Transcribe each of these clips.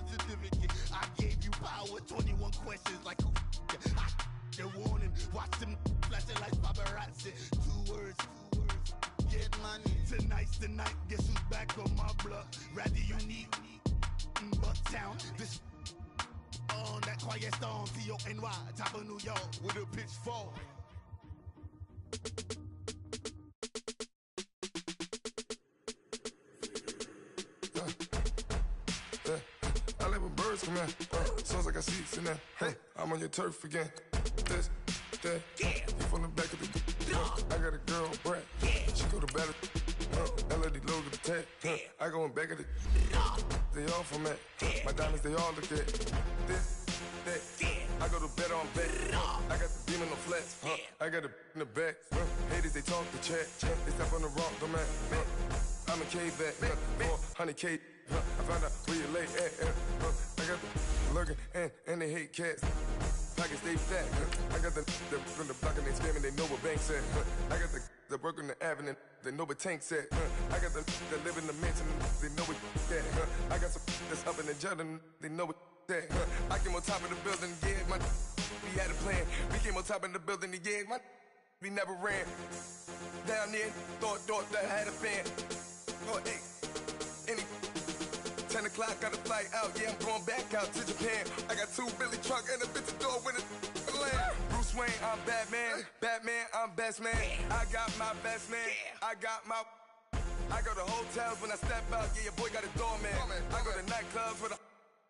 certificate. I gave you power, 21 questions like who I the warning. Watch them flashing like paparazzi. Two words. Get money. Tonight's the night. Guess who's back on my block? Rather unique. Bucktown. This on that quiet storm. T-O-N-Y. Top of New York with a pitchfork. I like when birds come in. Sounds like I see seats in there. Hey, I'm on your turf again. This, that, you from the back of the I got a girl, Brad. She go to battle. LAD logo the tag. I go in back of the they all from that. My diamonds, they all look at this, that. I go to bed on bed. I got the demon on flats. I got it in the back. Haters, they talk the chat. They step on the rock, don't man. I'm a K-back. 400K. I found out where you lay at. I got the lurking and they hate cats. Pockets stay fat. I got the from the block and they scamming, they know what banks at. I got the work on the avenue, they know what tanks at. I got the that live in the mansion, they know what that. I got some that's up in the Jordan, they know what that. I came on top of the building, yeah, my we had a plan. We came on top of the building, yeah, my we never ran. Down there, thought that I had a fan. Oh, hey, any 10 o'clock, got a flight out, yeah, I'm going back out to Japan. I got 2 Billy truck and a bitch door with a land. Bruce Wayne, I'm Batman. Batman, I'm best man. I got my best man. I go to hotels when I step out, yeah, your boy got a doorman. I go to nightclubs with a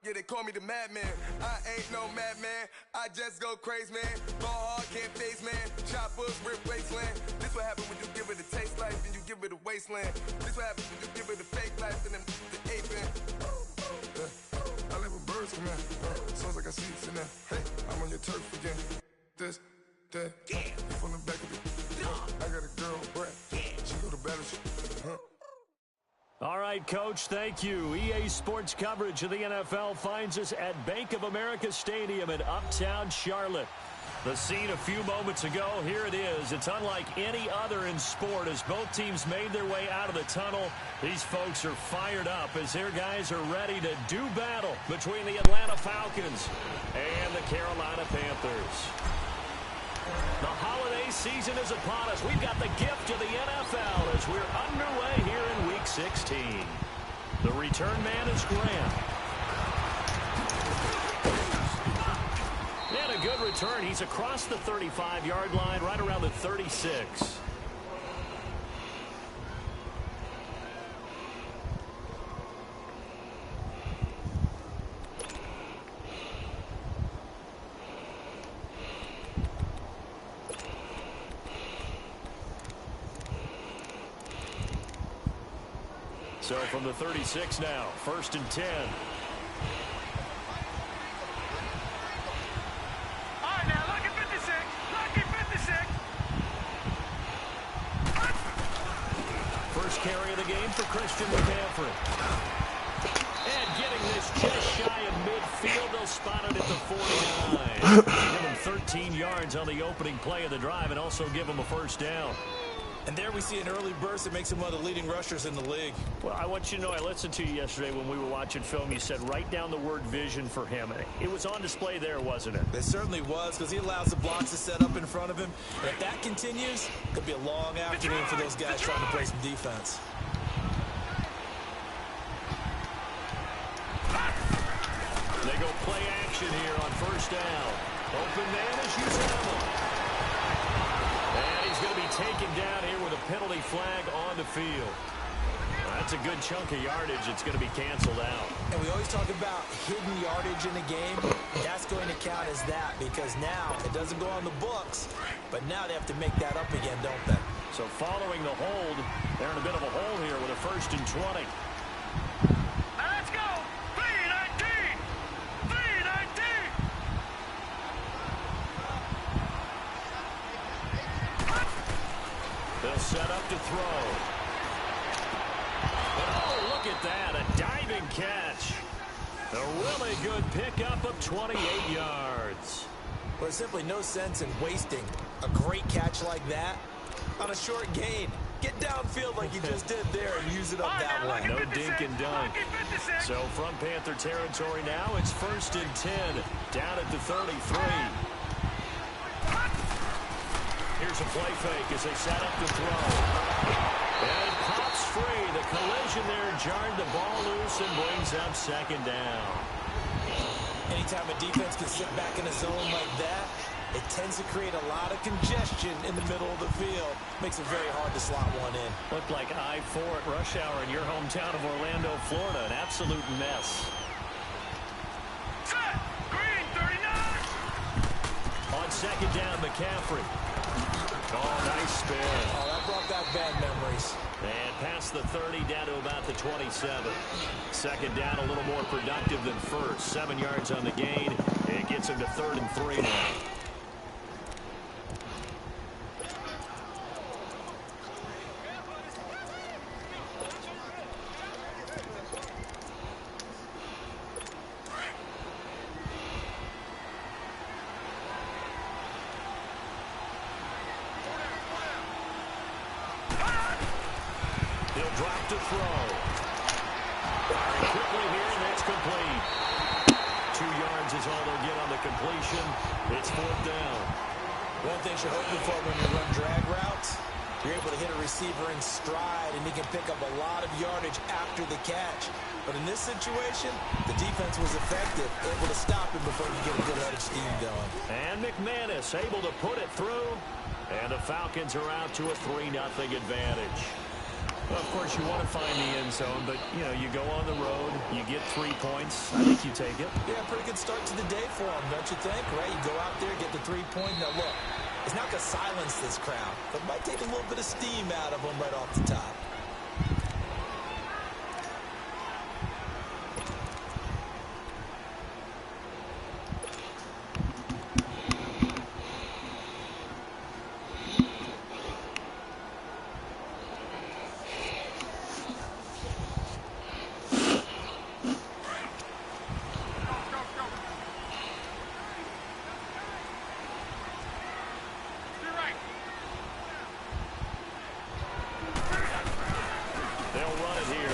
yeah, they call me the madman. I ain't no madman. I just go crazy, man. Ball hard, can't face, man. Choppers, rip wasteland. This what happens when you give it a taste life and you give it a wasteland. This what happens when you give it a fake life and then the ape in. I like when birds come in. Sounds like I see seats in there. Hey, I'm on your turf again. This, that. You from the back of the I got a girl, Brad. She go to battle. All right, Coach, thank you. EA Sports coverage of the NFL finds us at Bank of America Stadium in Uptown Charlotte. The scene a few moments ago, here it is. It's unlike any other in sport as both teams made their way out of the tunnel. These folks are fired up as their guys are ready to do battle between the Atlanta Falcons and the Carolina Panthers. The holiday season is upon us. We've got the gift of the NFL as we're underway here in Week 16. The return man is Graham. And a good return. He's across the 35-yard line, right around the 36. So from the 36 now, 1st and 10. All right, now look at 56. Look at 56. First carry of the game for Christian McCaffrey. And getting this just shy of midfield. They'll spot it at the 49. Give him 13 yards on the opening play of the drive and also give him a first down. And there we see an early burst that makes him one of the leading rushers in the league. Well, I want you to know, I listened to you yesterday when we were watching film. You said write down the word vision for him. It was on display there, wasn't it? It certainly was, because he allows the blocks to set up in front of him. And if that continues, it could be a long afternoon for those guys trying to play some defense. They go play action here on first down. Open man is Usama. And he's going to be taken down here with a penalty flag on the field. That's a good chunk of yardage. It's going to be canceled out. And we always talk about hidden yardage in the game. That's going to count as that because now it doesn't go on the books, but now they have to make that up again, don't they? So following the hold, they're in a bit of a hole here with a 1st and 20. Now let's go. 3-19. 3-19. They'll set up to throw. Oh, look at that. A diving catch. A really good pickup of 28 yards. Well, there's simply no sense in wasting a great catch like that on a short gain. Get downfield like you just did there and use it up that way. No dink and dunk. So from Panther territory now, it's 1st and 10, down at the 33. Here's a play fake as they set up the throw. And it pops free. The collision there jarred the ball loose and brings up 2nd down. Anytime a defense can sit back in a zone like that, it tends to create a lot of congestion in the middle of the field. Makes it very hard to slot one in. Looked like I-4 at rush hour in your hometown of Orlando, Florida. An absolute mess. Green 39. On 2nd down, McCaffrey. Oh, nice spin. Oh, that brought back bad memories. And past the 30 down to about the 27. 2nd down, a little more productive than first. 7 yards on the gain. It gets him to 3rd and 3 now. Drop to throw. Firing quickly here, and it's complete. 2 yards is all they'll get on the completion. It's 4th down. One thing you're hoping for when you run drag routes, you're able to hit a receiver in stride, and he can pick up a lot of yardage after the catch. But in this situation, the defense was effective, able to stop him before he get a good head of steam going. And McManus able to put it through, and the Falcons are out to a 3-0 advantage. Well, of course, you want to find the end zone, but, you know, you go on the road, you get 3 points. I think you take it. Yeah, pretty good start to the day for him, don't you think? Right? You go out there, get the 3 points. Now, look, it's not going to silence this crowd, but it might take a little bit of steam out of them right off the top.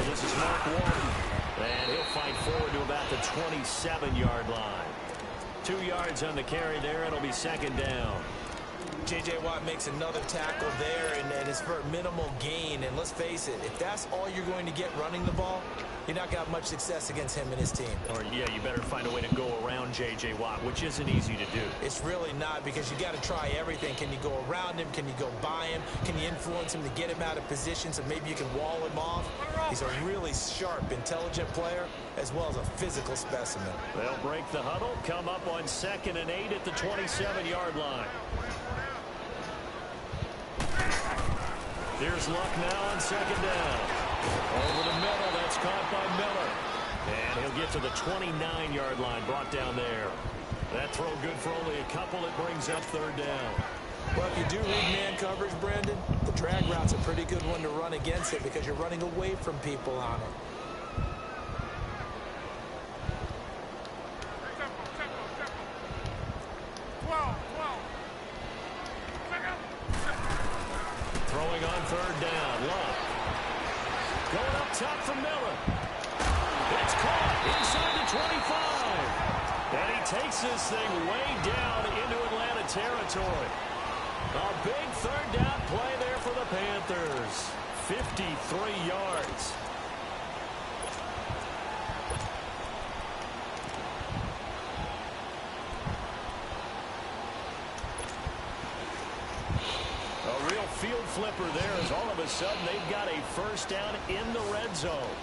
This is Mark Walton, and he'll fight forward to about the 27-yard line. 2 yards on the carry there. It'll be 2nd down. J.J. Watt makes another tackle there, and it's for a minimal gain. And let's face it, if that's all you're going to get running the ball, you're not going to have much success against him and his team. Or, yeah, you better find a way to go around J.J. Watt, which isn't easy to do. It's really not, because you got to try everything. Can you go around him? Can you go by him? Can you influence him to get him out of position so maybe you can wall him off? He's a really sharp, intelligent player, as well as a physical specimen. They'll break the huddle, come up on 2nd and 8 at the 27-yard line. Here's Luck now on 2nd down. Over the middle, that's caught by Miller. And he'll get to the 29-yard line, brought down there. That throw good for only a couple. It brings up 3rd down. Well, if you do read man coverage, Brandon, the drag route's a pretty good one to run against it because you're running away from people on it. Throwing on 3rd down, Luck. Going up top for Miller. It's caught inside the 25. And he takes this thing way down into Atlanta territory. A big 3rd down play there for the Panthers. 53 yards. A real field flipper there as all of a sudden they've got a 1st down in the red zone.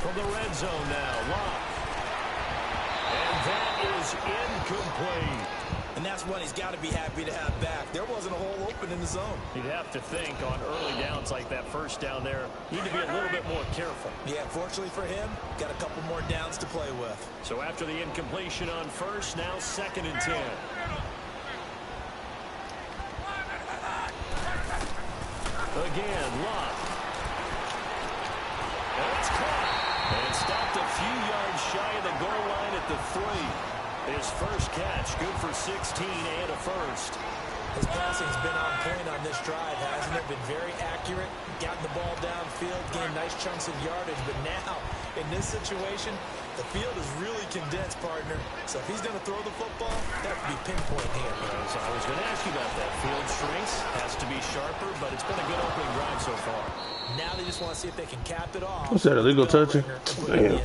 From the red zone now, Luck. And that is incomplete. And that's one he's got to be happy to have back. There wasn't a hole open in the zone. You'd have to think on early downs like that 1st down there, you need to be a little bit more careful. Yeah, fortunately for him, got a couple more downs to play with. So after the incompletion on 1st, now 2nd and 10. Again, Luck. And it's caught. And stopped a few yards shy of the goal line at the 3. His first catch, good for 16 and a first. His passing's been on point on this drive, hasn't it? Been very accurate, gotten the ball downfield, gained nice chunks of yardage. But now, in this situation, the field is really condensed, partner. So if he's going to throw the football, that would be pinpoint here. So I was going to ask you about that. Field shrinks, has to be sharper, but it's been a good opening drive so far. Now they just want to see if they can cap it off. What's that, illegal touching? Damn.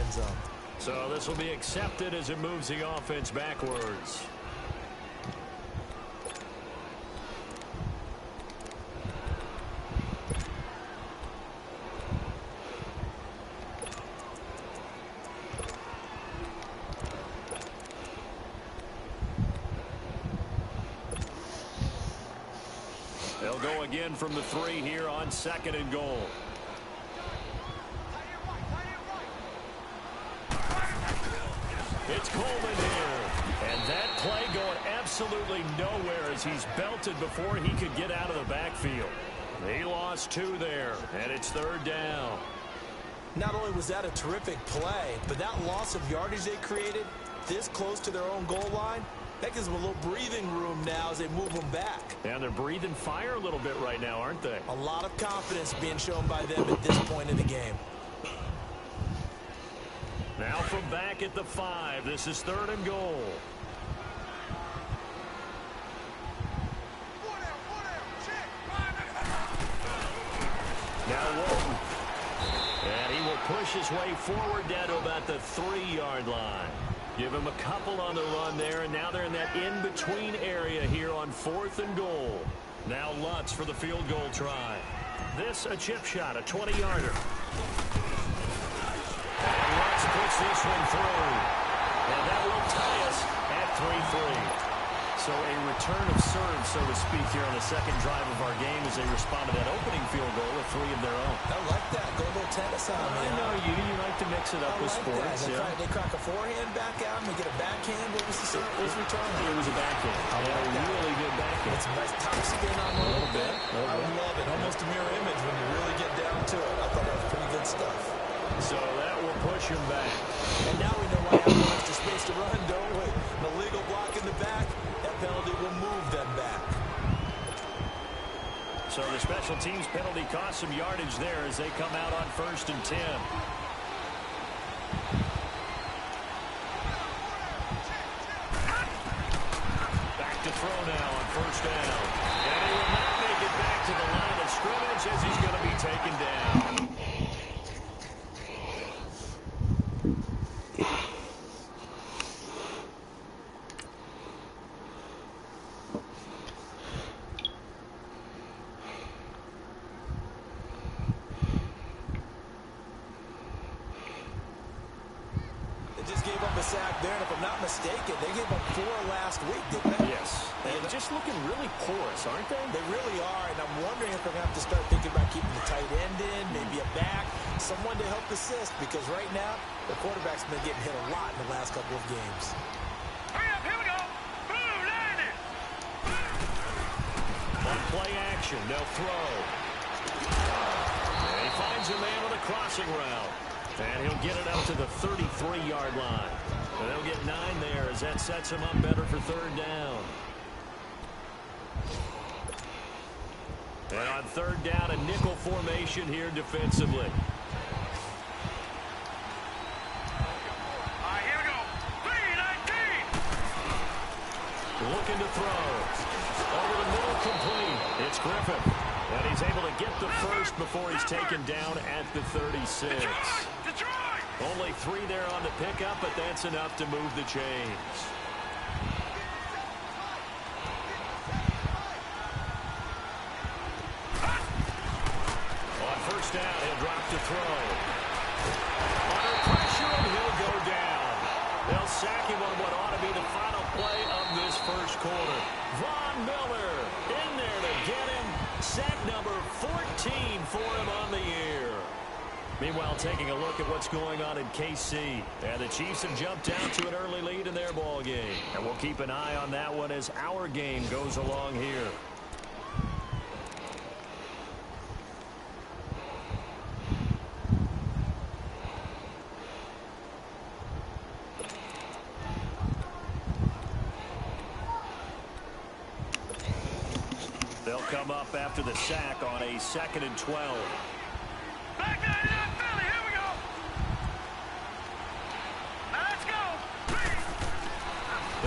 So this will be accepted as it moves the offense backwards. They'll go again from the 3 here on 2nd and goal. It's Coleman here. And that play going absolutely nowhere as he's belted before he could get out of the backfield. He lost 2 there, and it's 3rd down. Not only was that a terrific play, but that loss of yardage they created this close to their own goal line, that gives them a little breathing room now as they move them back. And they're breathing fire a little bit right now, aren't they? A lot of confidence being shown by them at this point in the game. Now from back at the 5, this is 3rd and goal. Now Walton. And he will push his way forward down to about the 3-yard line. Give him a couple on the run there, and now they're in that in-between area here on 4th and goal. Now Lutz for the field goal try. This a chip shot, a 20-yarder. And Lutz puts this one through. And that will tie us at 3-3. So a return of serve, so to speak, here on the 2nd drive of our game as they respond to that opening field goal with 3 of their own. I like that. Go a little tennis on me. I know you like to mix it up with sports. That. They crack a forehand back out and they get a backhand. What was the return? It was a backhand. A really good backhand. It's a nice top spin on a little bit. I love it. Almost a mirror image when you really get down to it. I thought that was pretty good stuff. So that will push him back. And now we know why I have extra space to run, don't we? An illegal block in the back. That penalty will move them back. So the special teams penalty cost some yardage there as they come out on 1st and 10. Back to throw now on 1st down. And he will not make it back to the line of scrimmage as he's going to be taken down. Sack there, and if I'm not mistaken, they gave up 4 last week, didn't they? Yes. And just looking really porous, aren't they? They really are, and I'm wondering if they're going to have to start thinking about keeping the tight end in, maybe a back, someone to help assist, because right now, the quarterback's been getting hit a lot in the last couple of games. Hurry up, here we go. Blue, line it. On play action, they'll throw. And he finds a man on the crossing route. And he'll get it up to the 33-yard line. And they'll get 9 there as that sets him up better for 3rd down. And on 3rd down, a nickel formation here defensively. All right, here we go. 3-19. Looking to throw. Over the middle, complete. It's Griffin. And he's able to get the first before he's taken down at the 36. Detroit! Only 3 there on the pickup, but that's enough to move the chains. On 1st down, he'll drop to throw. Under pressure, and he'll go down. They'll sack him on what ought to be the final play of this 1st quarter. Von Miller in there to get him. Sack number 14 for him on the year. Meanwhile, taking a look at what's going on in KC. And the Chiefs have jumped out to an early lead in their ball game. And we'll keep an eye on that one as our game goes along here. come up after the sack on a 2nd and 12. Back 99 Philly, here we go. Now let's go.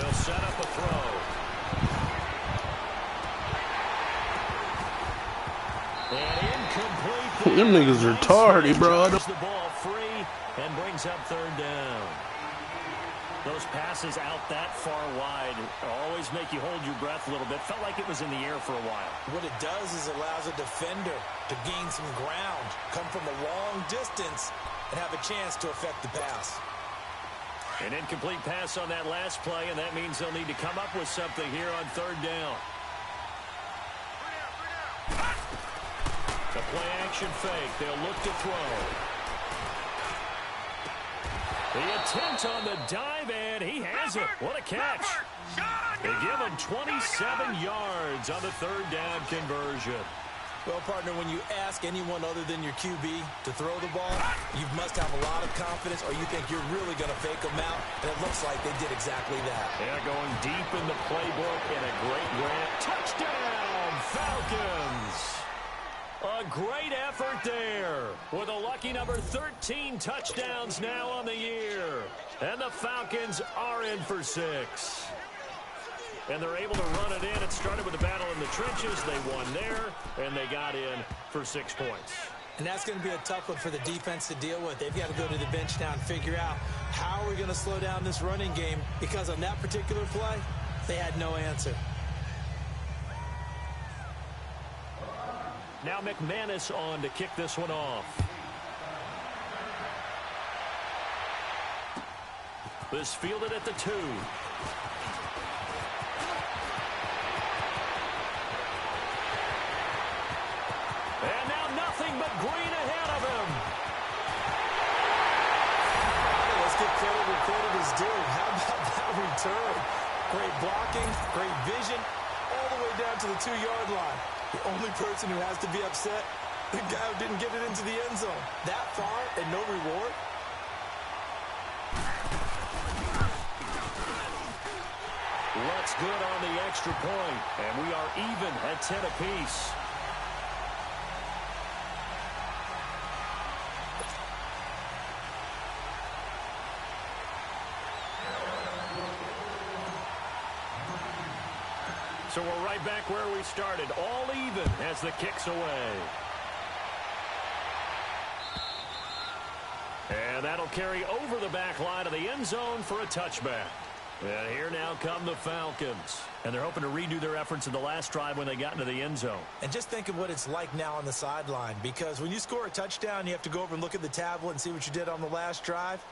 They'll set up a throw. And incomplete. Them niggas are retarded, bro. The ball free and brings up 3rd down. Those passes out that far wide always make you hold your breath a little bit. Felt like it was in the air for a while. What it does is allows a defender to gain some ground, come from a long distance, and have a chance to affect the pass. An incomplete pass on that last play, and that means they'll need to come up with something here on 3rd down. The play action fake. They'll look to throw. The attempt on the dive, and he has it. What a catch. They give him 27 yards on the 3rd down conversion. Well, partner, when you ask anyone other than your QB to throw the ball, you must have a lot of confidence, or you think you're really going to fake them out, and it looks like they did exactly that. They're going deep in the playbook, and a great grab. Touchdown, Falcons! A great effort there with a lucky number 13 touchdowns now on the year. And the Falcons are in for 6. And they're able to run it in. It started with a battle in the trenches. They won there, and they got in for 6 points. And that's going to be a tough one for the defense to deal with. They've got to go to the bench now and figure out how are we going to slow down this running game, because on that particular play, they had no answer. Now McManus on to kick this one off. This fielded at the 2. And now nothing but green ahead of him. Let's give credit where credit is due. How about that return? Great blocking, great vision, all the way down to the 2-yard line. The only person who has to be upset, the guy who didn't get it into the end zone. That far and no reward? Looks good on the extra point, and we are even at 10 apiece. So we're right back where we started, all even as the kick's away. And that'll carry over the back line of the end zone for a touchback. And here now come the Falcons. And they're hoping to redo their efforts in the last drive when they got into the end zone. And just think of what it's like now on the sideline, because when you score a touchdown, you have to go over and look at the tablet and see what you did on the last drive.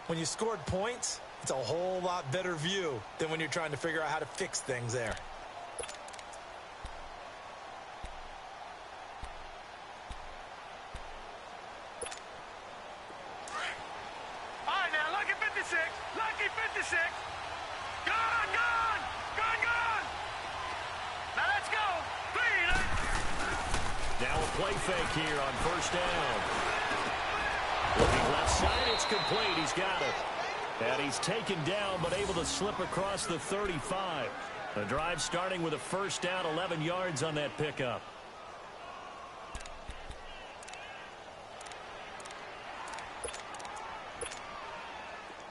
When you scored points, it's a whole lot better view than when you're trying to figure out how to fix things there. Lucky 56. Gone. Now let's go. 3. Now a play fake here on 1st down. Looking left side, it's complete. He's got it. And he's taken down, but able to slip across the 35. The drive starting with a 1st down, 11 yards on that pickup.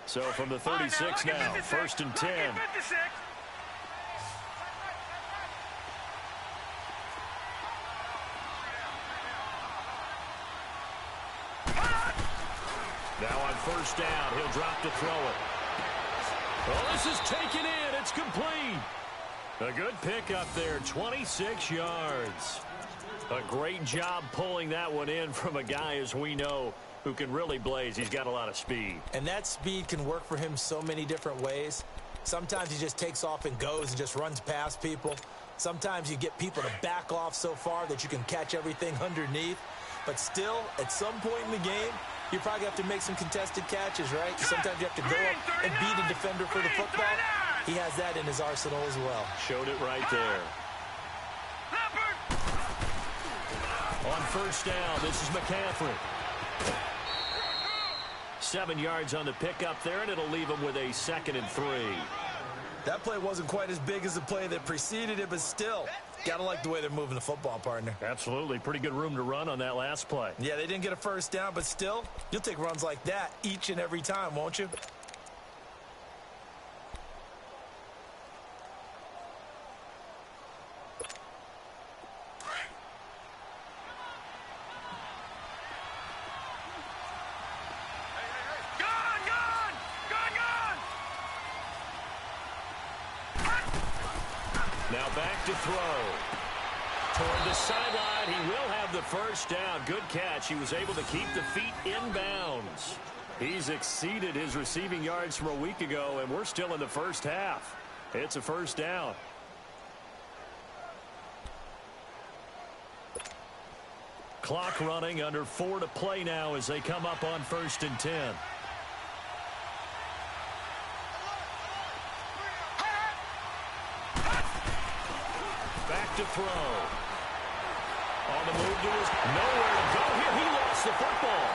So from the 36 now, 1st and 10. Now on 1st down, he'll drop to throw it. Well, this is taken in. It's complete. A good pickup there, 26 yards. A great job pulling that one in from a guy, as we know, who can really blaze. He's got a lot of speed. And that speed can work for him so many different ways. Sometimes he just takes off and goes and just runs past people. Sometimes you get people to back off so far that you can catch everything underneath. But still, at some point in the game, you probably have to make some contested catches, right? Sometimes you have to go up and beat a defender for the football. He has that in his arsenal as well. Showed it right there. On 1st down, this is McCaffrey. 7 yards on the pickup there, and it'll leave him with a 2nd and 3. That play wasn't quite as big as the play that preceded it, but still, Gotta like the way they're moving the football, partner. Absolutely. Pretty good room to run on that last play. Yeah, they didn't get a first down, but still, you'll take runs like that each and every time, won't you? Now back to throw. Toward the sideline, he will have the first down. Good catch. He was able to keep the feet in bounds. He's exceeded his receiving yards from a week ago, and we're still in the first half. It's a first down. Clock running, under 4 to play now as they come up on 1st and 10. Back to throw. On the move to his nowhere to go here. He lost the football.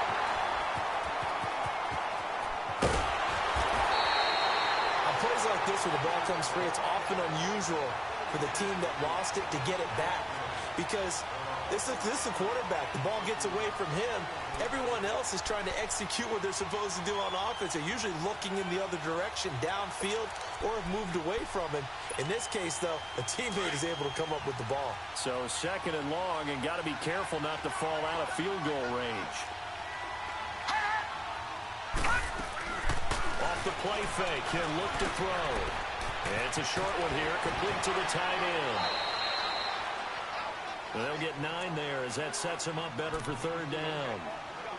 On plays like this where the ball comes free, it's often unusual for the team that lost it to get it back. Because this is a quarterback. The ball gets away from him. Everyone else is trying to execute what they're supposed to do on offense. They're usually looking in the other direction, downfield, or have moved away from it. In this case, though, a teammate is able to come up with the ball. So 2nd and long, and got to be careful not to fall out of field goal range. Off the play fake, he'll look to throw. And it's a short one here, complete to the tight end. They'll get 9 there as that sets him up better for 3rd down.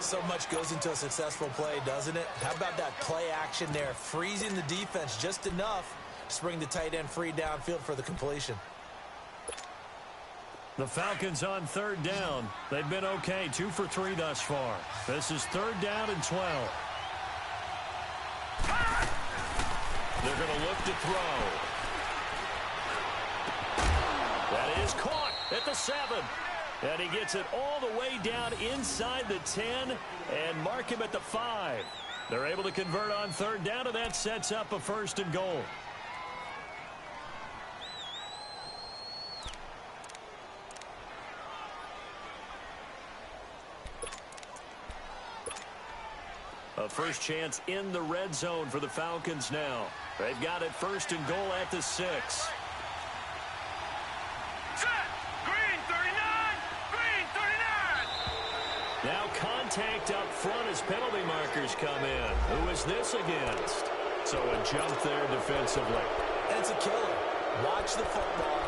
So much goes into a successful play, doesn't it? How about that play action there, freezing the defense just enough to bring the tight end free downfield for the completion. The Falcons on 3rd down. They've been okay, 2 for 3 thus far. This is 3rd down and 12. They're going to look to throw. That is caught at the 7. And he gets it all the way down inside the 10 and mark him at the 5. They're able to convert on 3rd down, and that sets up a 1st and goal. A first chance in the red zone for the Falcons now. They've got it 1st and goal at the 6. Now contact up front as penalty markers come in. Who is this against? So a jump there defensively. And it's a killer. Watch the football.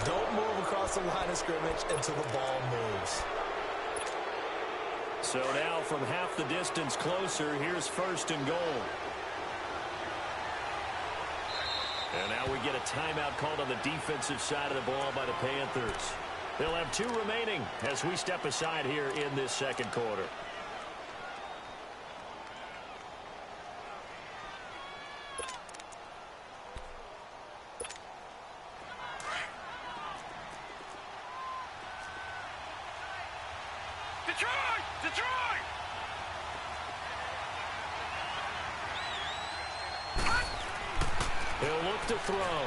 Don't move across the line of scrimmage until the ball moves. So now from half the distance closer, here's 1st and goal. And now we get a timeout called on the defensive side of the ball by the Panthers. They'll have 2 remaining as we step aside here in this 2nd quarter. Detroit! He'll look to throw.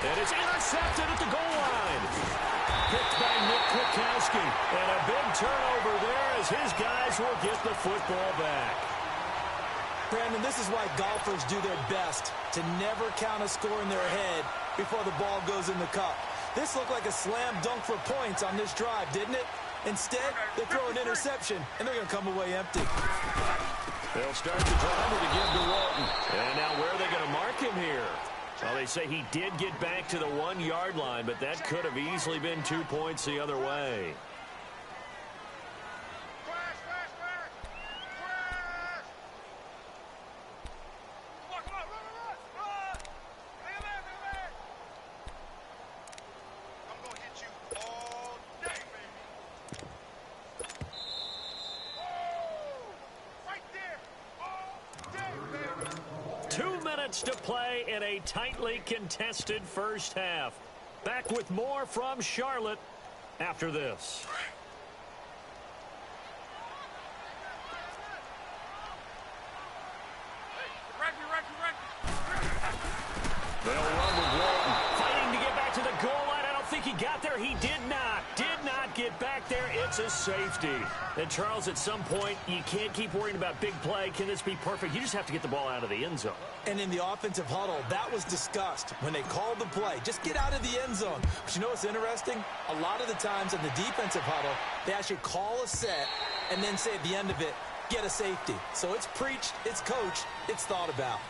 And it's intercepted at the goal line. Picked by Nick Kwiatkowski. And a big turnover there as his guys will get the football back. Brandon, this is why golfers do their best to never count a score in their head before the ball goes in the cup. This looked like a slam dunk for points on this drive, didn't it? Instead, they throw an interception, and they're going to come away empty. They'll start the drive with a give to Walton. And now where are they going to mark him here? Well, they say he did get back to the 1-yard line, but that could have easily been 2 points the other way. I'm going to hit you all day, baby. Right there. All day, baby. 2 minutes to play in a tightly contested first half. Back with more from Charlotte after this. They'll run with Walton. Fighting to get back to the goal line. I don't think there. He did not get back there. It's a safety. And, Charles, at some point, you can't keep worrying about big play. Can this be perfect? You just have to get the ball out of the end zone. And in the offensive huddle, that was discussed when they called the play. Just get out of the end zone. But you know what's interesting? A lot of the times in the defensive huddle, they actually call a set and then say at the end of it, get a safety. So it's preached, it's coached, it's thought about.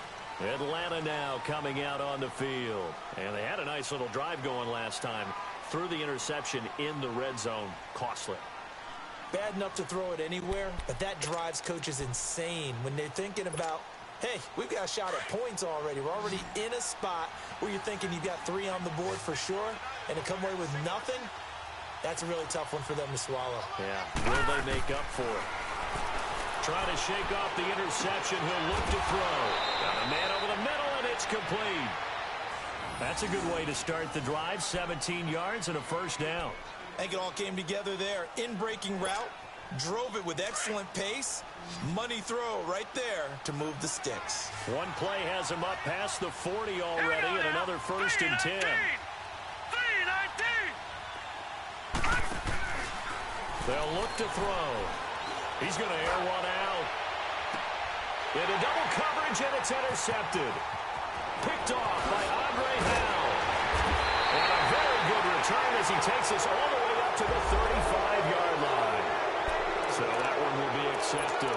Atlanta now coming out on the field. And they had a nice little drive going last time. Threw the interception in the red zone. Costly. Bad enough to throw it anywhere, but that drives coaches insane when they're thinking about, hey, we've got a shot at points already. We're already in a spot where you're thinking you've got 3 on the board for sure, and to come away with nothing, that's a really tough one for them to swallow. Yeah, will they make up for it? Trying to shake off the interception. He'll look to throw. Got a man over the middle, and it's complete. That's a good way to start the drive. 17 yards and a first down. I think it all came together there. In-breaking route, drove it with excellent pace. Money throw right there to move the sticks. One play has him up past the 40 already, and another first and 10. 3-19. They'll look to throw. He's going to air one out. Into double coverage, and it's intercepted. Picked off by Andre Howell. And a very good return as he takes us all the way up to the 35-yard line. So that one will be accepted.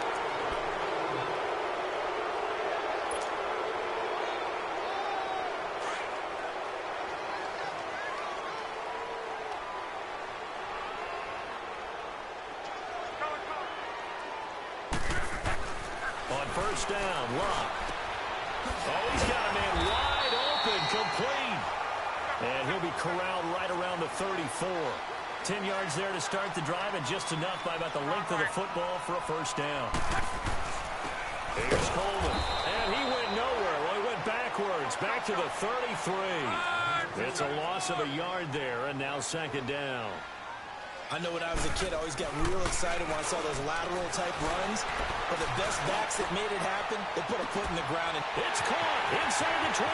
On first down, Locke. Oh, he's got a man wide open, complete. And he'll be corralled right around the 34. 10 yards there to start the drive, and just enough by about the length of the football for a first down. Here's Coleman. And he went nowhere. Well, he went backwards, back to the 33. It's a loss of a yard there, and now second down. I know when I was a kid, I always got real excited when I saw those lateral-type runs. But the best backs that made it happen, they put a foot in the ground. And it's caught inside the 25.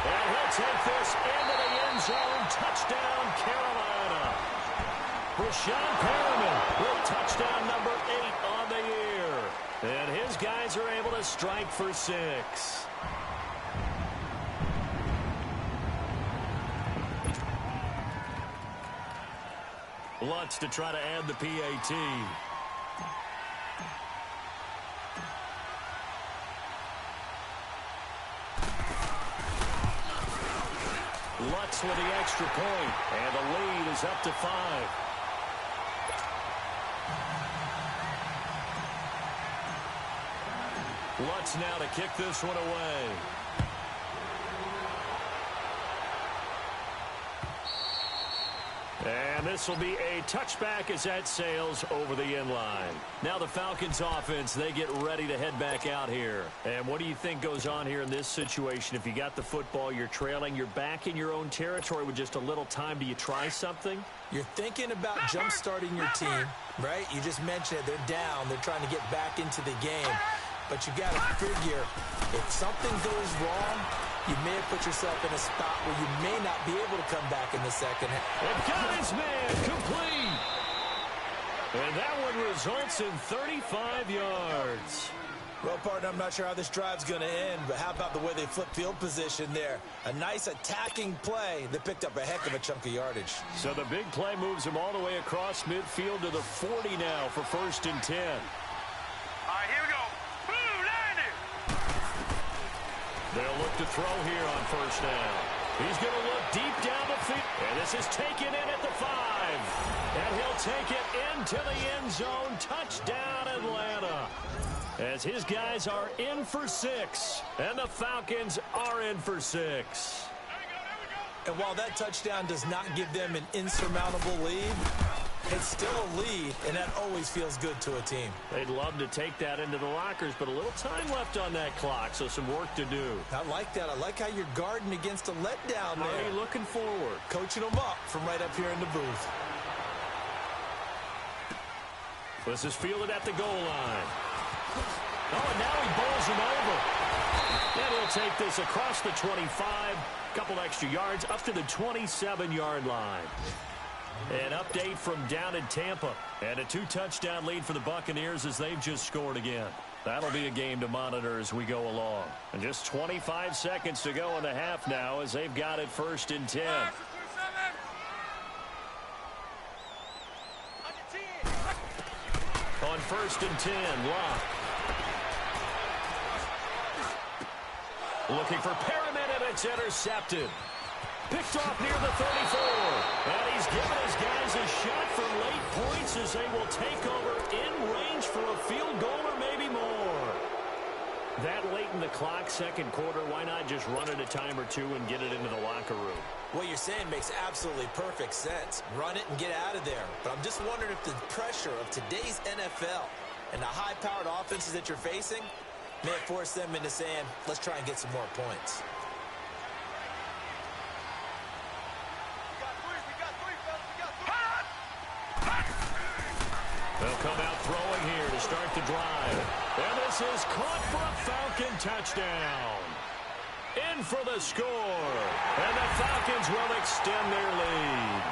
And he'll take this into the end zone. Touchdown, Carolina. Rashawn Perriman with touchdown number 8 on the year. And his guys are able to strike for 6. Lutz to try to add the PAT. Lutz with the extra point, and the lead is up to 5. Lutz now to kick this one away. And this will be a touchback as that sails over the end line. Now the Falcons offense, they get ready to head back out here. And what do you think goes on here in this situation? If you got the football, you're trailing, you're back in your own territory with just a little time. Do you try something? You're thinking about jump-starting your team, right? You just mentioned it. They're down. They're trying to get back into the game. But you got to figure, if something goes wrong, you may have put yourself in a spot where you may not be able to come back in the second half. And got his man complete. And that one results in 35 yards. Well, partner, I'm not sure how this drive's going to end, but how about the way they flip field position there? A nice attacking play that picked up a heck of a chunk of yardage. So the big play moves him all the way across midfield to the 40 now for first and 10. All right, here we go. Blue landing. They'll look to throw here on first down. He's going to look deep down the field. And this is taken in at the 5. And he'll take it into the end zone. Touchdown, Atlanta. As his guys are in for 6. And the Falcons are in for 6. And while that touchdown does not give them an insurmountable lead, it's still a lead, and that always feels good to a team. They'd love to take that into the lockers, but a little time left on that clock, so some work to do. I like that. I like how you're guarding against a letdown there. How are you looking forward? Coaching them up from right up here in the booth. This is fielded at the goal line. Oh, and now he bowls him over. And he'll take this across the 25, couple extra yards, up to the 27-yard line. An update from down in Tampa. And a 2-touchdown lead for the Buccaneers as they've just scored again. That'll be a game to monitor as we go along. And just 25 seconds to go in the half now as they've got it 1st and 10. On 1st and 10, Locke. Looking for Perriman, and it's intercepted. Picked off near the 34. And he's given his guys a shot for late points as they will take over in range for a field goal or maybe more. That late in the clock, second quarter, why not just run it a time or two and get it into the locker room? What you're saying makes absolutely perfect sense. Run it and get out of there. But I'm just wondering if the pressure of today's NFL and the high-powered offenses that you're facing may have forced them into saying, let's try and get some more points. They'll come out throwing here to start the drive. And this is caught for a Falcon touchdown. In for the score. And the Falcons will extend their lead.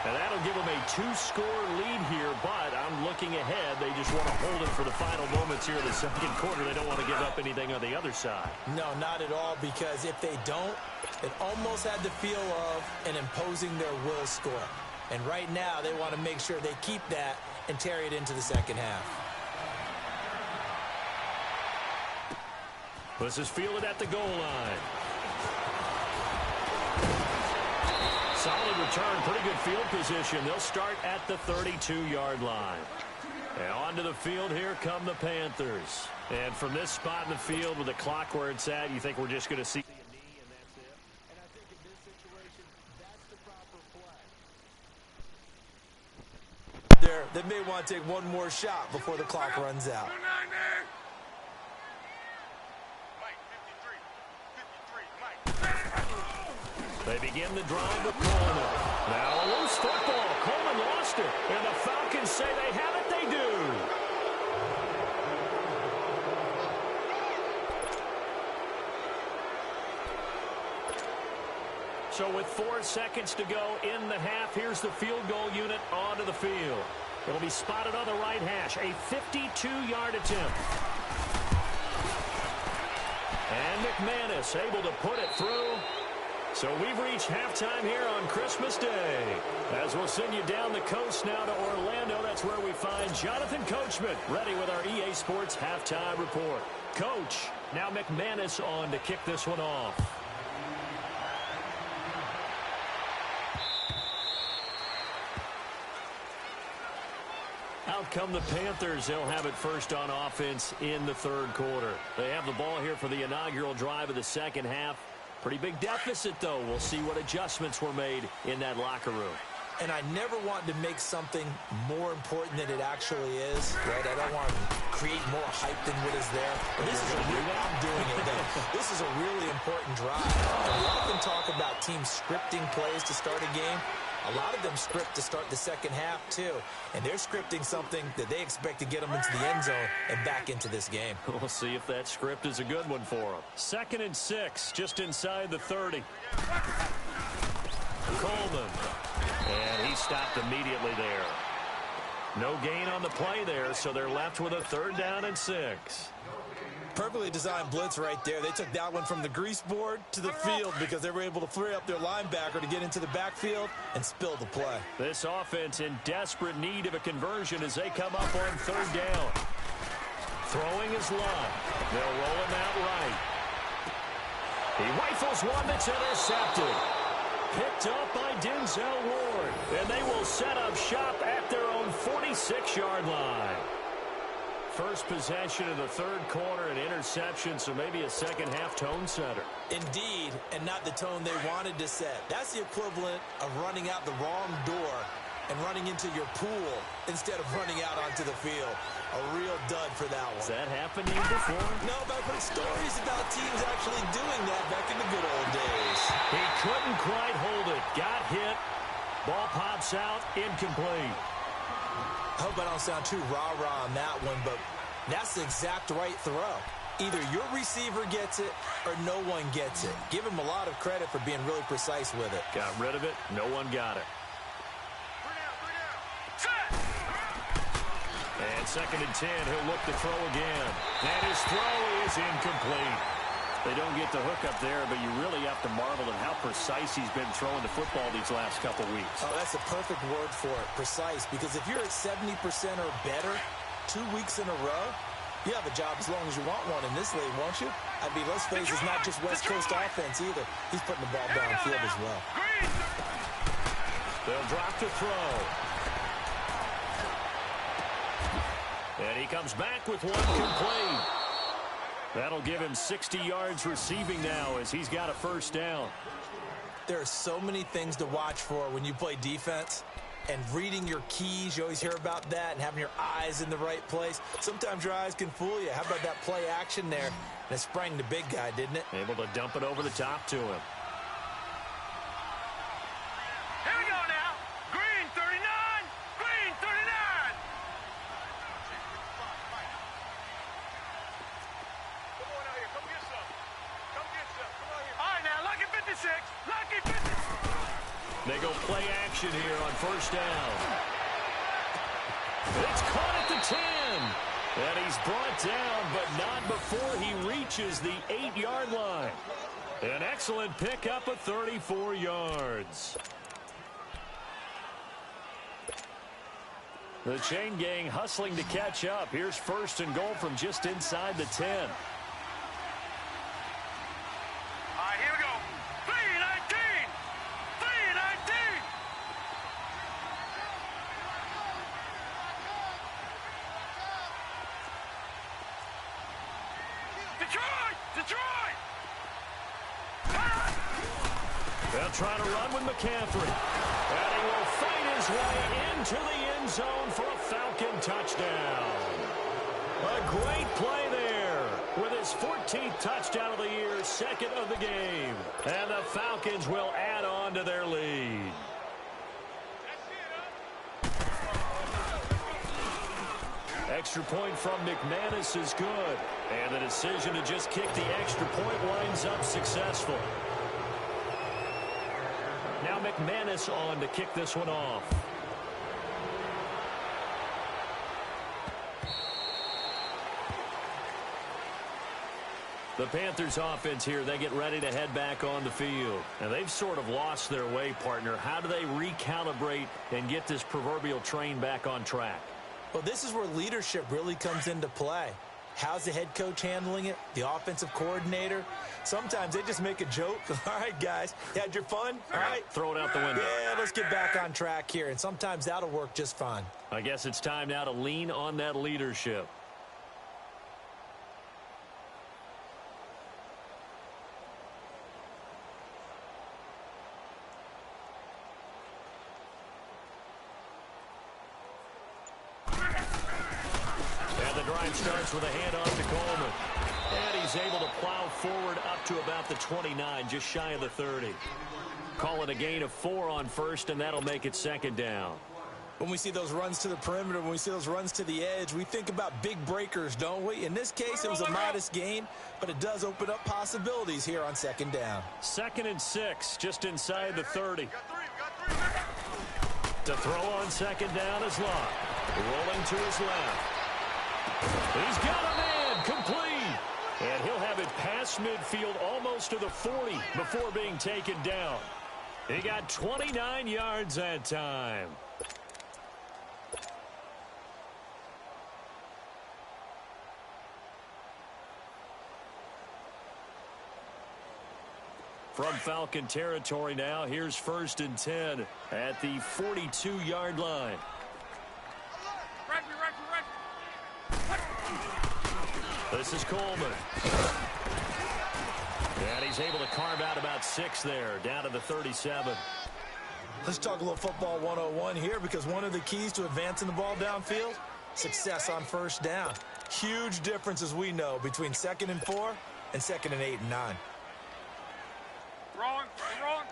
And that'll give them a 2-score lead here, but I'm looking ahead. They just want to hold it for the final moments here in the second quarter. They don't want to give up anything on the other side. No, not at all, because if they don't, it almost had the feel of an imposing their will score. And right now, they want to make sure they keep that and carry it into the second half. This is fielded at the goal line. Solid return, pretty good field position. They'll start at the 32-yard line. And onto the field, here come the Panthers. And from this spot in the field with the clock where it's at, you think we're just going to see a knee and that's it? And I think in this situation, that's the proper play. They may want to take one more shot before the clock runs out. They begin the drive with Coleman. Now a loose football. Coleman lost it. And the Falcons say they have it. They do. So with 4 seconds to go in the half, here's the field goal unit onto the field. It'll be spotted on the right hash. A 52-yard attempt. And McManus able to put it through. So we've reached halftime here on Christmas Day. As we'll send you down the coast now to Orlando, that's where we find Jonathan Coachman ready with our EA Sports halftime report. Coach, now McManus on to kick this one off. Out come the Panthers. They'll have it first on offense in the third quarter. They have the ball here for the inaugural drive of the second half. Pretty big deficit, though. We'll see what adjustments were made in that locker room. And I never want to make something more important than it actually is, right? I don't want to create more hype than what is there. But this is a real, I'm doing it, though. This is a really important drive. And we often talk about teams scripting plays to start a game. A lot of them script to start the second half, too. And they're scripting something that they expect to get them into the end zone and back into this game. We'll see if that script is a good one for them. 2nd and 6, just inside the 30. Coleman. And he stopped immediately there. No gain on the play there, so they're left with a 3rd down and 6. Perfectly designed blitz right there. They took that one from the grease board to the field because they were able to free up their linebacker to get into the backfield and spill the play. This offense in desperate need of a conversion as they come up on 3rd down. Throwing is Love. They'll roll him out right. He rifles one that's intercepted. Picked up by Denzel Ward. And they will set up shop at their own 46-yard line. First possession of the third quarter, an interception, so maybe a second-half tone setter. Indeed, and not the tone they wanted to set. That's the equivalent of running out the wrong door and running into your pool instead of running out onto the field. A real dud for that one. Has that happened to you before? No, but I've heard stories about teams actually doing that back in the good old days. He couldn't quite hold it. Got hit. Ball pops out. Incomplete. I hope I don't sound too rah-rah on that one, but That's the exact right throw. Either your receiver gets it or no one gets it. Give him a lot of credit for being really precise with it. Got rid of it. No one got it. And 2nd and 10. He'll look to throw again. And his throw is incomplete. They don't get the hook up there, but you really have to marvel at how precise he's been throwing the football these last couple weeks. Oh, that's a perfect word for it, precise. Because if you're at 70% or better 2 weeks in a row, you have a job as long as you want one in this league, won't you? I mean, let's face it, it's not just West Coast offense either. He's putting the ball downfield as well. They'll drop to throw. And he comes back with one complete. That'll give him 60 yards receiving now as he's got a first down. There are so many things to watch for when you play defense. And reading your keys, you always hear about that, and having your eyes in the right place. Sometimes your eyes can fool you. How about that play action there? And it sprang the big guy, didn't it? Able to dump it over the top to him. Here we go now. Green 39. Green 39. Come on out here. Come get some. Come get some. Come on here. All right, now, lucky 56. Lucky 56. They go play action here on first down. It's caught at the 10. And he's brought down, but not before he reaches the 8-yard line. An excellent pickup of 34 yards. The chain gang hustling to catch up. Here's 1st and goal from just inside the 10. All right, here we go. 319. 319. Detroit! Detroit! They'll try to run with McCaffrey. And he will fight his way into the end zone for a Falcon touchdown. A great play there with his 14th touchdown of the year, 2nd of the game. And the Falcons will add on to their lead. Extra point from McManus is good. And the decision to just kick the extra point winds up successful. Now McManus on to kick this one off. The Panthers offense here, they get ready to head back on the field. And they've sort of lost their way, partner. How do they recalibrate and get this proverbial train back on track? Well, this is where leadership really comes into play. How's the head coach handling it? The offensive coordinator? Sometimes they just make a joke. All right, guys, you had your fun? All right. Throw it out the window. Yeah, let's get back on track here. And sometimes that'll work just fine. I guess it's time now to lean on that leadership. Starts with a handoff to Coleman. And he's able to plow forward up to about the 29, just shy of the 30. Call it a gain of 4 on first, and that'll make it 2nd down. When we see those runs to the perimeter, when we see those runs to the edge, we think about big breakers, don't we? In this case, it was a modest gain, but it does open up possibilities here on 2nd down. 2nd and 6, just inside the 30. To throw on 2nd down is Locke. Rolling to his left. He's got a man complete. And he'll have it past midfield almost to the 40 before being taken down. He got 29 yards that time. From Falcon territory now, here's 1st and 10 at the 42-yard line. This is Coleman. And he's able to carve out about 6 there, down to the 37. Let's talk a little football 101 here, because one of the keys to advancing the ball downfield, success on first down. Huge difference, as we know, between 2nd and 4 and 2nd and 8 and 9. Wrong. Wrong.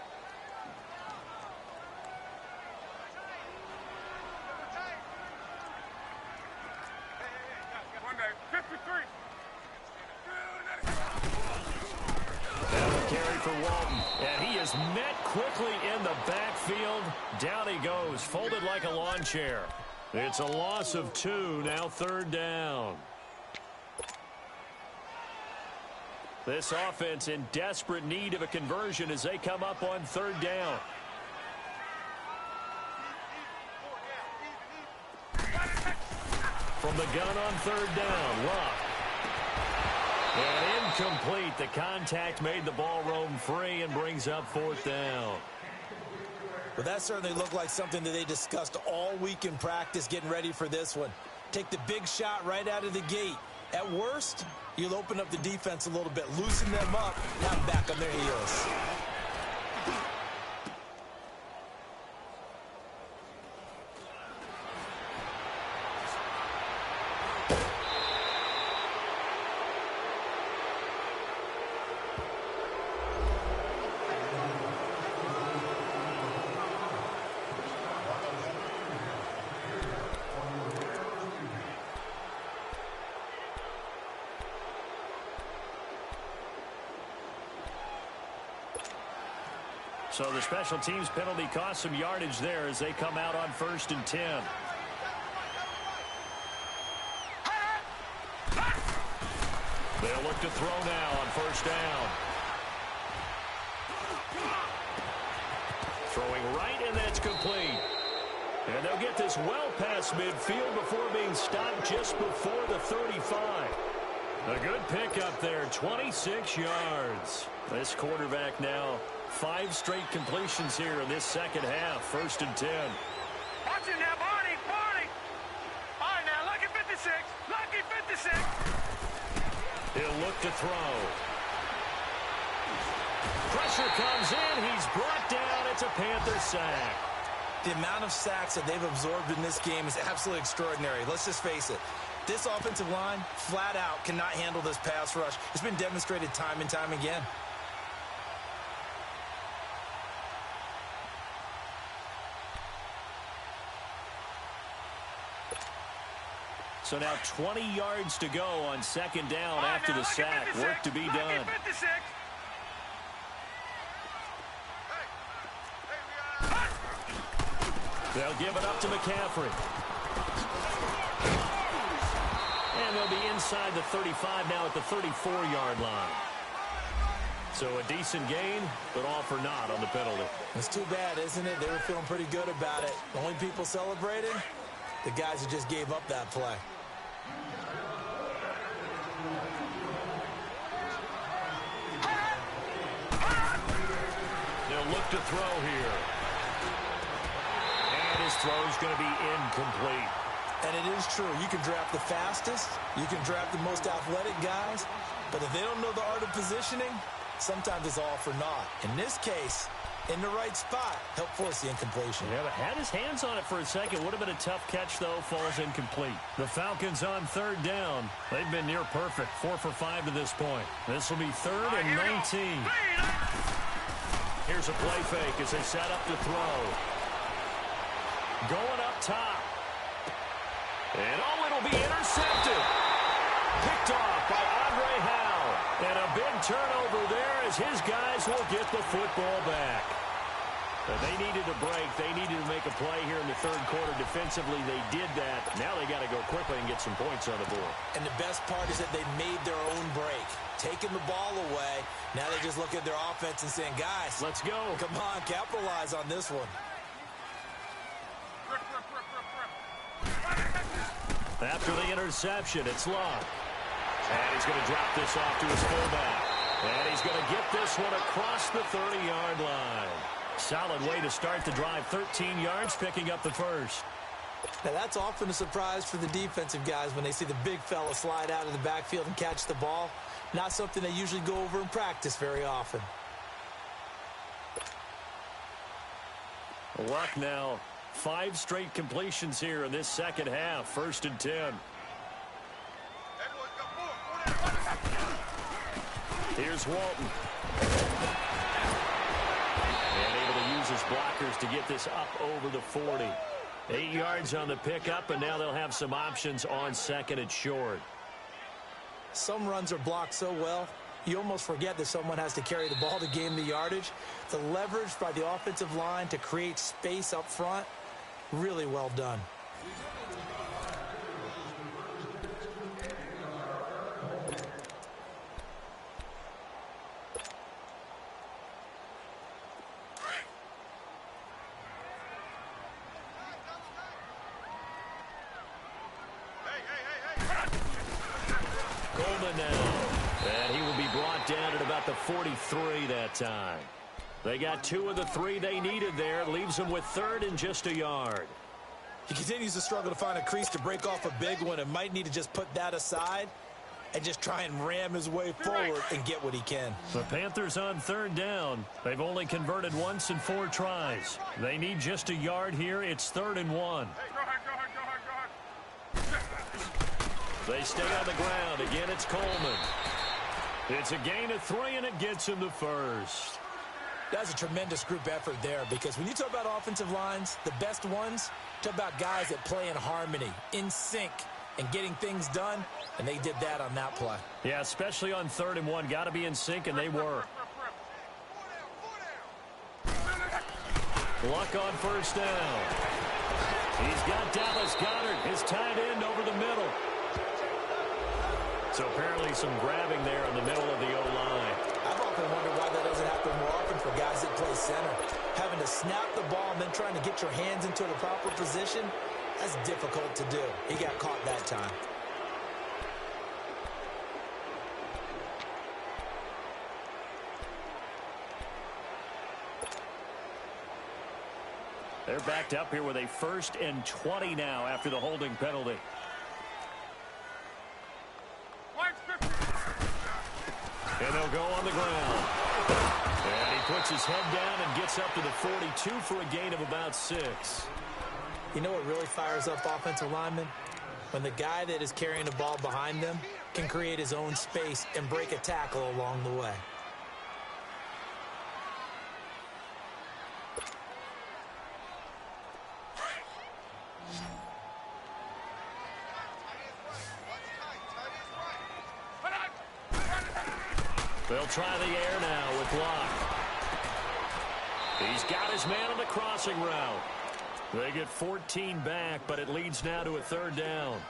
One back. right, 53. That'll carry for Walton. And he is met quickly in the backfield. Down he goes, folded like a lawn chair. It's a loss of 2, now 3rd down. This offense in desperate need of a conversion as they come up on 3rd down. From the gun on 3rd down, Luck. And incomplete. The contact made the ball roam free and brings up 4th down. Well, that certainly looked like something that they discussed all week in practice getting ready for this one. Take the big shot right out of the gate. At worst, you'll open up the defense a little bit, loosen them up, have them back on their heels. So the special teams penalty cost some yardage there as they come out on 1st and 10. They'll look to throw now on 1st down. Throwing right, and that's complete. And they'll get this well past midfield before being stopped just before the 35. A good pickup there, 26 yards. This quarterback now 5 straight completions here in this second half. 1st and 10. Watch it now, Barney, Barney. All right, now, Lucky 56, Lucky 56. He'll look to throw. Pressure comes in. He's brought down. It's a Panther sack. The amount of sacks that they've absorbed in this game is absolutely extraordinary. Let's just face it. This offensive line, flat out, cannot handle this pass rush. It's been demonstrated time and time again. So now 20 yards to go on 2nd down after the sack. Work to be done. They'll give it up to McCaffrey. And they'll be inside the 35 now at the 34-yard line. So a decent gain, but all for naught on the penalty. It's too bad, isn't it? They were feeling pretty good about it. The only people celebrating, the guys who just gave up that play. They'll look to throw here. And his throw is going to be incomplete. And it is true. You can draft the fastest. You can draft the most athletic guys. But if they don't know the art of positioning, sometimes it's all for naught. In this case, in the right spot, help force the incompletion. Yeah, but had his hands on it for a second. Would have been a tough catch, though. Falls incomplete. The Falcons on 3rd down. They've been near perfect. 4 for 5 to this point. This will be 3rd and 19. Here's a play fake as they set up to throw. Going up top. And it'll be intercepted. Picked off by Andre Howe. And a big turnover there as his guys will get the football back. They needed a break. They needed to make a play here in the 3rd quarter. Defensively, they did that. Now they got to go quickly and get some points on the board. And the best part is that they made their own break. Taking the ball away. Now they just look at their offense and saying, guys, let's go. Come on, capitalize on this one. After the interception, it's Luck. And he's going to drop this off to his fullback. And he's going to get this one across the 30-yard line. Solid way to start the drive. 13 yards, picking up the first. Now, that's often a surprise for the defensive guys when they see the big fella slide out of the backfield and catch the ball. Not something they usually go over in practice very often. Luck now 5 straight completions here in this second half. 1st and 10. Here's Walton. And able to use his blockers to get this up over the 40. 8 yards on the pickup, and now they'll have some options on 2nd and short. Some runs are blocked so well, you almost forget that someone has to carry the ball to gain the yardage. The leverage by the offensive line to create space up front, really well done. Down at about the 43 that time. They got 2 of the 3 they needed there. Leaves them with 3rd and just a yard. He continues to struggle to find a crease to break off a big one and might need to just put that aside and just try and ram his way forward and get what he can. The Panthers on 3rd down. They've only converted once in 4 tries. They need just a yard here. It's 3rd and 1. They stay on the ground. Again, it's Coleman. It's a gain of 3, and it gets him the first. That's a tremendous group effort there, because when you talk about offensive lines, the best ones, talk about guys that play in harmony, in sync, and getting things done, and they did that on that play. Yeah, especially on 3rd and 1. Got to be in sync, and they were. Luck on first down. He's got Dallas Goedert, his tight end, over the middle. So apparently some grabbing there in the middle of the O-line. I've often wondered why that doesn't happen more often for guys that play center. Having to snap the ball and then trying to get your hands into the proper position, that's difficult to do. He got caught that time. They're backed up here with a 1st and 20 now after the holding penalty. And they'll go on the ground. And he puts his head down and gets up to the 42 for a gain of about 6. You know what really fires up offensive linemen? When the guy that is carrying the ball behind them can create his own space and break a tackle along the way. They'll try the air now with Locke. He's got his man on the crossing route. They get 14 back, but it leads now to a 3rd down.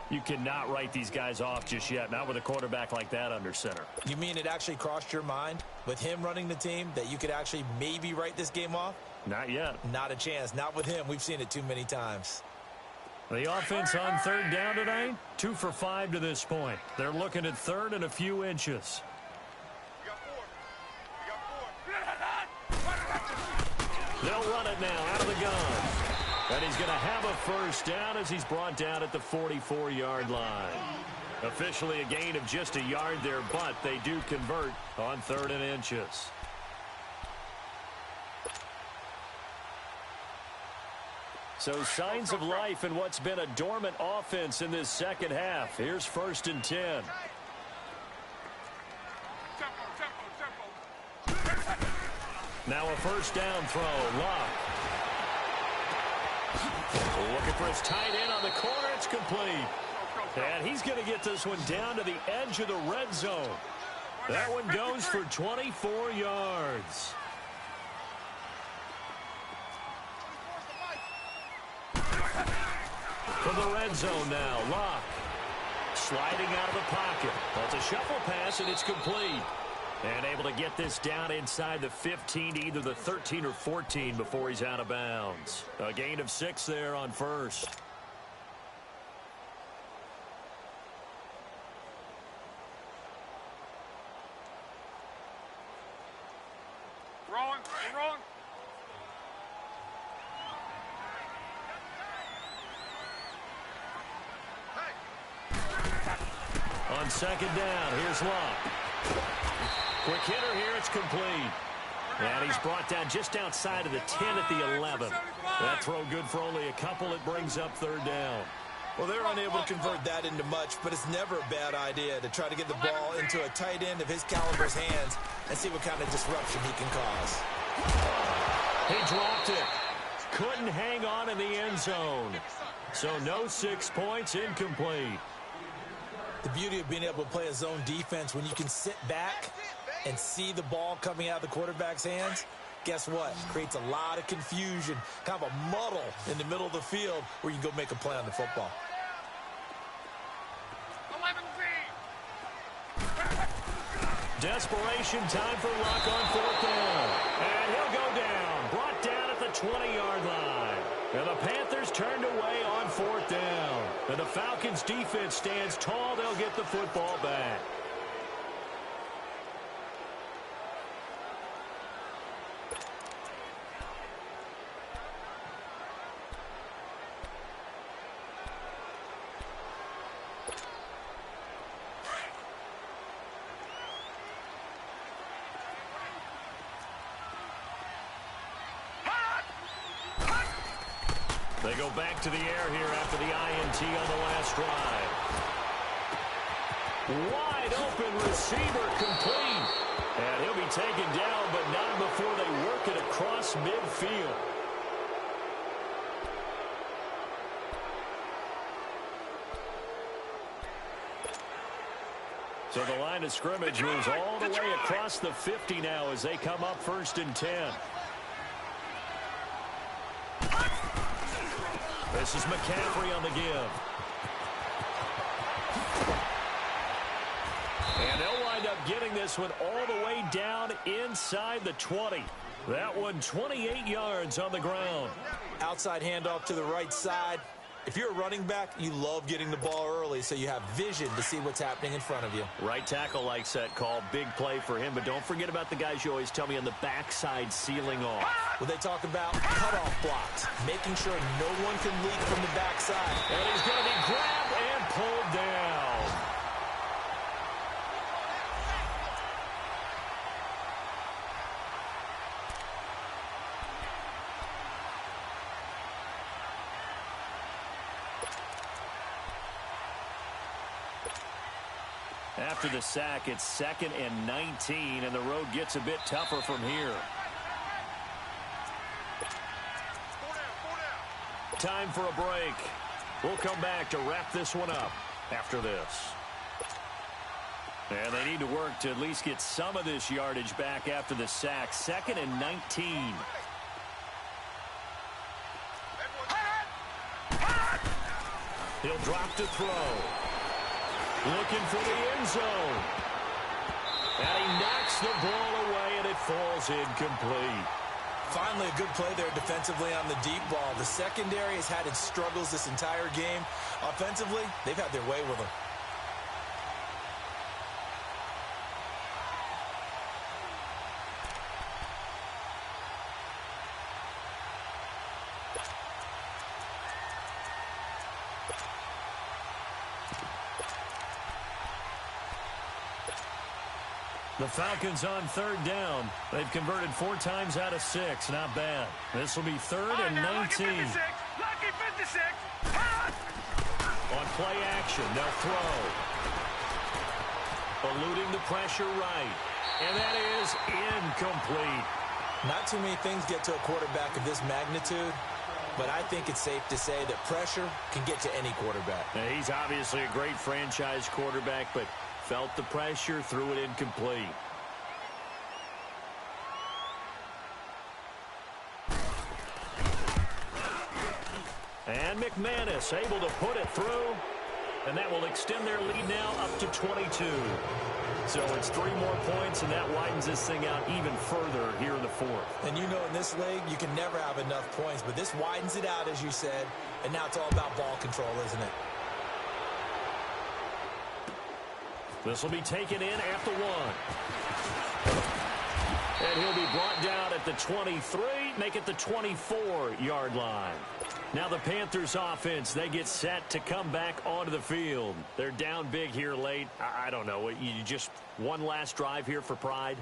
You cannot write these guys off just yet, not with a quarterback like that under center. You mean it actually crossed your mind with him running the team that you could actually maybe write this game off? Not yet. Not a chance. Not with him. We've seen it too many times. The offense on 3rd down tonight, 2 for 5 to this point. They're looking at 3rd and a few inches. They'll run it now out of the gun. And he's going to have a 1st down as he's brought down at the 44-yard line. Officially a gain of just a yard there, but they do convert on 3rd and inches. So signs of life in what's been a dormant offense in this second half. Here's 1st and 10. Now a 1st down throw. Locke. Looking for his tight end on the corner. It's complete. And he's going to get this one down to the edge of the red zone. That one goes for 24 yards. From the red zone now, Locke. Sliding out of the pocket. That's a shuffle pass, and it's complete. And able to get this down inside the 15 to either the 13 or 14 before he's out of bounds. A gain of 6 there on 1st. Wrong. On 2nd down, here's Locke. Quick hitter here, it's complete. And he's brought down just outside of the 10 at the 11. That throw good for only a couple. It brings up 3rd down. Well, they're unable to convert that into much, but it's never a bad idea to try to get the ball into a tight end of his caliber's hands and see what kind of disruption he can cause. He dropped it. Couldn't hang on in the end zone. So no 6 points, incomplete. The beauty of being able to play a zone defense when you can sit back and see the ball coming out of the quarterback's hands, guess what? Creates a lot of confusion, kind of a muddle in the middle of the field where you can go make a play on the football. 11 Desperation time for Luck on 4th down. And he'll go down. Brought down at the 20-yard line. And the Panthers turned away on 4th down. And the Falcons' defense stands tall. They'll get the football back. They go back to the air here after the INT on the last drive. Wide open receiver complete. And he'll be taken down, but not before they work it across midfield. So the line of scrimmage moves all the way across the 50 now as they come up 1st and 10. This is McCaffrey on the give. And they'll wind up getting this one all the way down inside the 20. That one 28 yards on the ground. Outside handoff to the right side. If you're a running back, you love getting the ball early so you have vision to see what's happening in front of you. Right tackle likes that call. Big play for him, but don't forget about the guys you always tell me on the backside sealing off. Well, they talk about cutoff blocks, making sure no one can leak from the backside. And he's going to be grabbed and pulled down. After the sack, it's 2nd and 19, and the road gets a bit tougher from here. Time for a break. We'll come back to wrap this one up after this. And they need to work to at least get some of this yardage back after the sack. 2nd and 19. He'll drop to throw. Looking for the end zone. And he knocks the ball away, and it falls incomplete. Finally, a good play there defensively on the deep ball. The secondary has had its struggles this entire game. Offensively, they've had their way with them. The Falcons on 3rd down. They've converted 4 times out of 6. Not bad. This will be 3rd and 19. Lucky 56. Lucky 56. On play action, they'll throw. Eluding the pressure right. And that is incomplete. Not too many things get to a quarterback of this magnitude, but I think it's safe to say that pressure can get to any quarterback. Now, he's obviously a great franchise quarterback, but felt the pressure, threw it incomplete. And McManus able to put it through, and that will extend their lead now up to 22. So it's 3 more points, and that widens this thing out even further here in the 4th. And you know, in this league, you can never have enough points, but this widens it out, as you said, and now it's all about ball control, isn't it? This will be taken in at the 1. And he'll be brought down at the 23, make it the 24-yard line. Now the Panthers offense, they get set to come back onto the field. They're down big here late. I don't know. You just one last drive here for pride?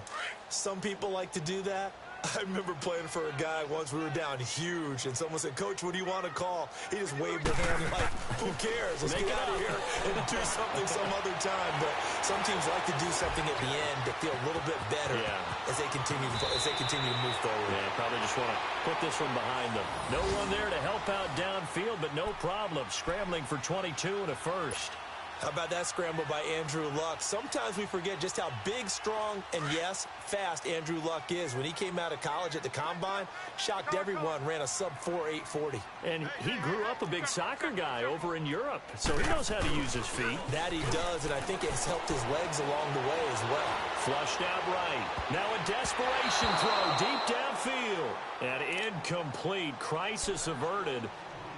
Some people like to do that. I remember playing for a guy once. We were down huge, and someone said, "Coach, what do you want to call?" He just waved a hand like, "Who cares? Let's get out of here and do something some other time." But some teams like to do something at the end to feel a little bit better as they continue to move forward. Yeah, probably just want to put this one behind them. No one there to help out downfield, but no problem. Scrambling for 22 and a first. How about that scramble by Andrew Luck? Sometimes we forget just how big, strong, and yes, fast Andrew Luck is. When he came out of college at the Combine, shocked everyone, ran a sub-4 840. And he grew up a big soccer guy over in Europe, so he knows how to use his feet. That he does, and I think it's helped his legs along the way as well. Flushed out right. Now a desperation throw deep downfield. And incomplete. Crisis averted.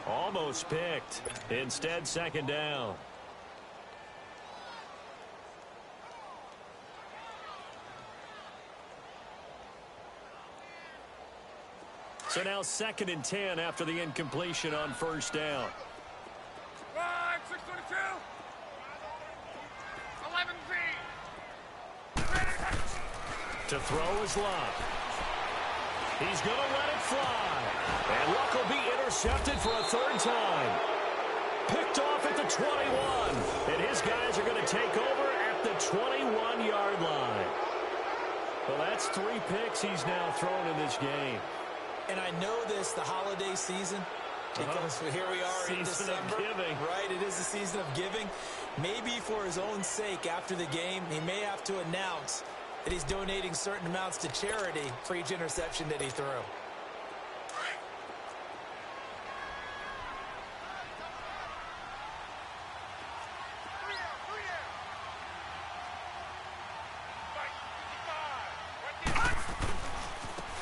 Almost picked. Instead, second down. So now 2nd and 10 after the incompletion on first down. 622. 11Z. To throw is Luck. He's going to let it fly. And Luck will be intercepted for a 3rd time. Picked off at the 21. And his guys are going to take over at the 21-yard line. Well, that's 3 picks he's now thrown in this game. And I know this, the holiday season, because here we are in December. Season of giving. Right, it is the season of giving. Maybe for his own sake after the game, he may have to announce that he's donating certain amounts to charity for each interception that he threw.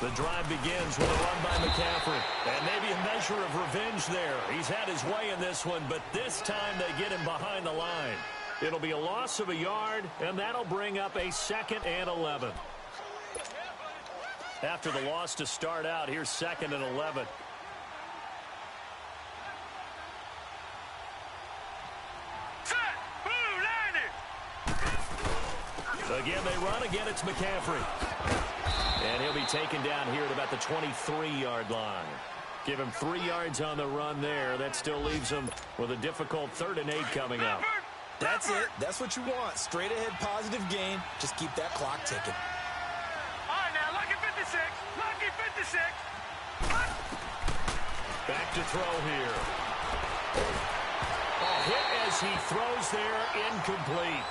The drive begins with a run by McCaffrey. And maybe a measure of revenge there. He's had his way in this one, but this time they get him behind the line. It'll be a loss of a yard, and that'll bring up a 2nd and 11. After the loss to start out, here's 2nd and 11. Again, they run. Again, it's McCaffrey. And he'll be taken down here at about the 23-yard line. Give him 3 yards on the run there. That still leaves him with a difficult 3rd and 8 coming up. That's it. That's what you want. Straight ahead positive gain. Just keep that clock ticking. All right, now, Lucky 56. Lucky 56. Back to throw here. A hit as he throws there, incomplete.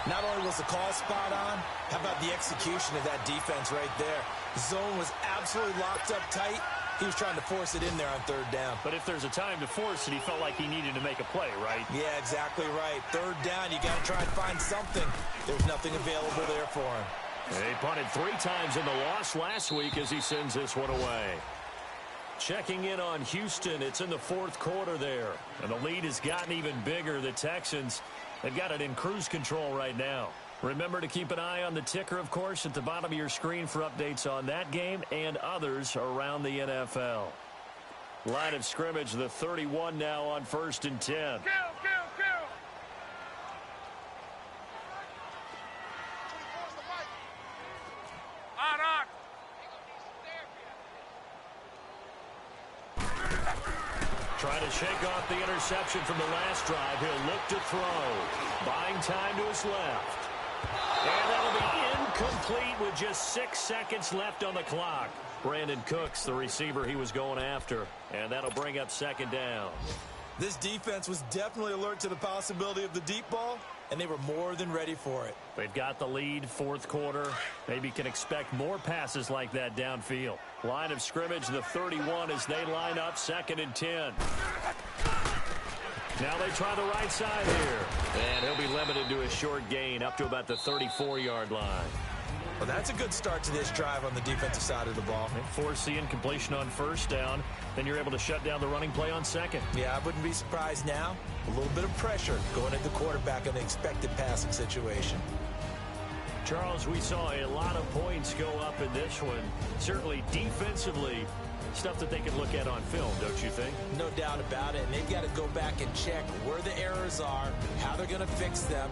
Not only was the call spot on, how about the execution of that defense right there? The zone was absolutely locked up tight. He was trying to force it in there on 3rd down. But if there's a time to force it, he felt like he needed to make a play, right? Yeah, exactly right. 3rd down, you got to try and find something. There's nothing available there for him. And he punted 3 times in the loss last week as he sends this one away. Checking in on Houston, it's in the 4th quarter there. And the lead has gotten even bigger. The Texans, they've got it in cruise control right now. Remember to keep an eye on the ticker, of course, at the bottom of your screen for updates on that game and others around the NFL. Line of scrimmage, the 31 now on 1st and 10. Kill, kill, kill. On. Trying to shake off the interception from the last drive. He'll look to throw. Buying time to his left. And that'll be incomplete with just 6 seconds left on the clock. Brandon Cooks, the receiver he was going after. And that'll bring up 2nd down. This defense was definitely alert to the possibility of the deep ball, and they were more than ready for it. They've got the lead, 4th quarter. Maybe can expect more passes like that downfield. Line of scrimmage, the 31 as they line up, 2nd and 10. Now they try the right side here. And he'll be limited to a short gain up to about the 34-yard line. Well, that's a good start to this drive on the defensive side of the ball. And force the incompletion on 1st down. Then you're able to shut down the running play on 2nd. Yeah, I wouldn't be surprised now. A little bit of pressure going at the quarterback in the expected passing situation. Charles, we saw a lot of points go up in this one. Certainly defensively, stuff that they can look at on film, don't you think? No doubt about it. And they've got to go back and check where the errors are, how they're going to fix them,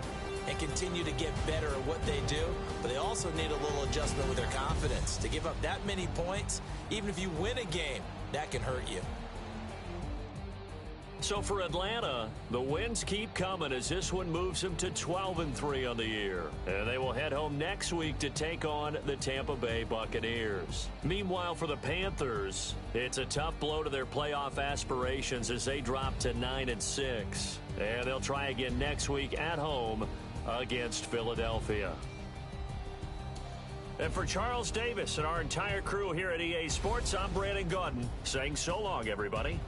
and continue to get better at what they do. But they also need a little adjustment with their confidence. To give up that many points, even if you win a game, that can hurt you. So for Atlanta, the wins keep coming as this one moves them to 12-3 on the year. And they will head home next week to take on the Tampa Bay Buccaneers. Meanwhile, for the Panthers, it's a tough blow to their playoff aspirations as they drop to 9-6. And they'll try again next week at home against Philadelphia. And for Charles Davis and our entire crew here at EA Sports, I'm Brandon Gaudin saying so long, everybody.